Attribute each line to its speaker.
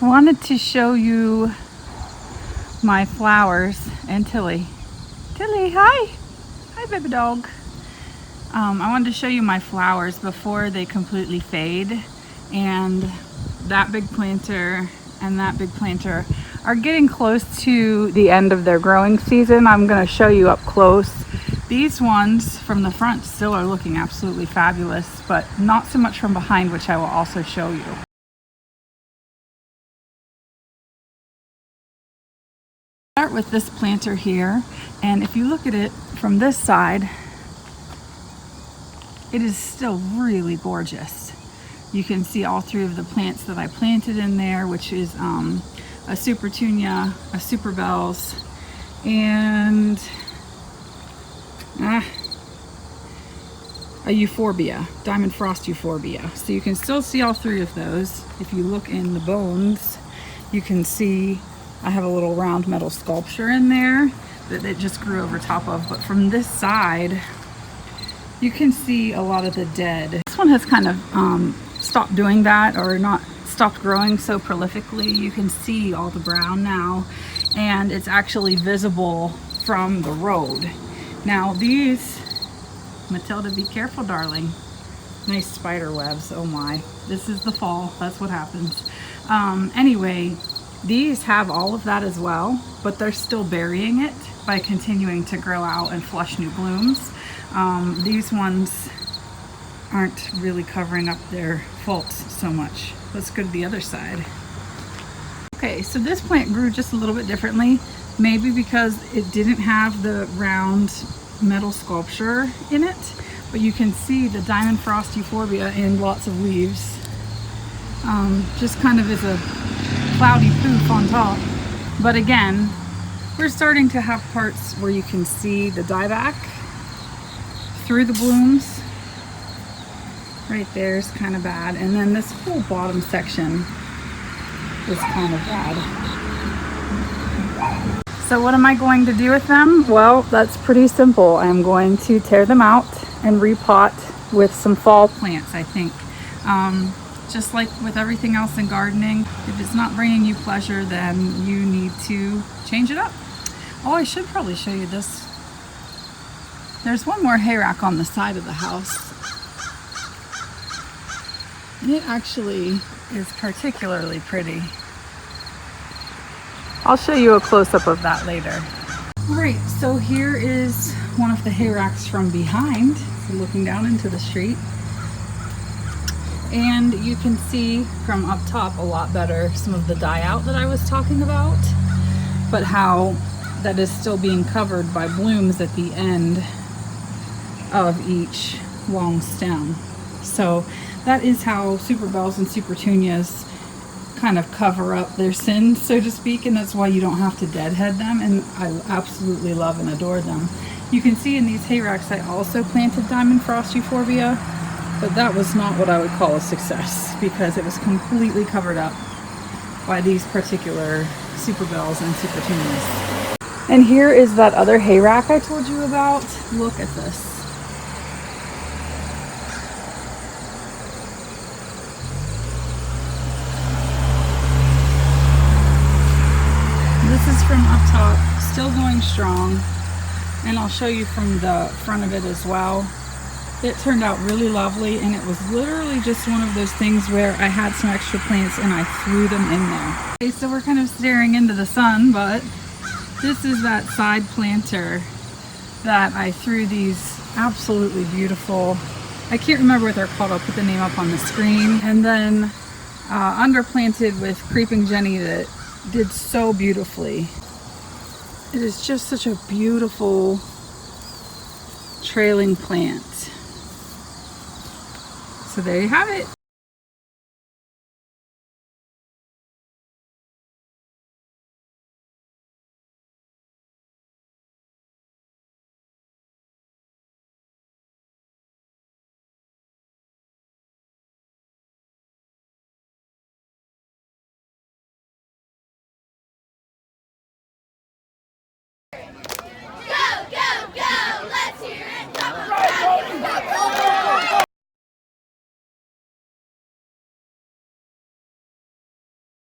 Speaker 1: I wanted to show you my flowers and Tilly. Tilly, hi! Hi, baby dog. I wanted to show you my flowers before they completely fade, and that big planter and that big planter are getting close to the end of their growing season. I'm going to show you up close. These ones from the front still are looking absolutely fabulous, but not so much from behind, which I will also show you. Start with this planter here, and if you look at it from this side, it is still really gorgeous. You can see all three of the plants that I planted in there, which is a Supertunia, a Superbells, and a Euphorbia, Diamond Frost Euphorbia. So you can still see all three of those. If you look in the bones, you can see I have a little round metal sculpture in there that it just grew over top of. But from this side, you can see a lot of the dead. This one has kind of stopped doing that, or not stopped growing so prolifically. You can see all the brown now, and it's actually visible from the road. Now these, Matilda, be careful, darling. Nice spider webs, oh my. This is the fall, that's what happens. Anyway, these have all of that as well, but they're still burying it by continuing to grow out and flush new blooms. These ones aren't really covering up their faults so much. Let's go to the other side. Okay, so this plant grew just a little bit differently, maybe because it didn't have the round metal sculpture in it, but you can see the Diamond Frost Euphorbia in lots of leaves. Just kind of is a cloudy poof on top. But again, we're starting to have parts where you can see the dieback through the blooms. Right there is kind of bad, and then this whole bottom section is kind of bad. So what am I going to do with them? Well, that's pretty simple. I'm going to tear them out and repot with some fall plants, I think. Just like with everything else in gardening, if it's not bringing you pleasure, then you need to change it up. Oh, I should probably show you this. There's one more hay rack on the side of the house. It actually is particularly pretty. I'll show you a close-up of that later. All right, so here is one of the hay racks from behind, so looking down into the street. And you can see from up top a lot better some of the die out that I was talking about, but how that is still being covered by blooms at the end of each long stem. So that is how Superbells and Supertunias kind of cover up their sins, so to speak, and that's why you don't have to deadhead them, and I absolutely love and adore them. You can see in these hay racks I also planted Diamond Frost Euphorbia, but that was not what I would call a success because it was completely covered up by these particular Superbells and Supertunias. And here is that other hay rack I told you about. Look at this. This is from up top, still going strong, and I'll show you from the front of it as well. It turned out really lovely, and it was literally just one of those things where I had some extra plants and I threw them in there. Okay, so we're kind of staring into the sun, but this is that side planter that I threw these absolutely beautiful, I can't remember what they're called, I'll put the name up on the screen, and then underplanted with Creeping Jenny that did so beautifully. It is just such a beautiful trailing plant. So there you have it.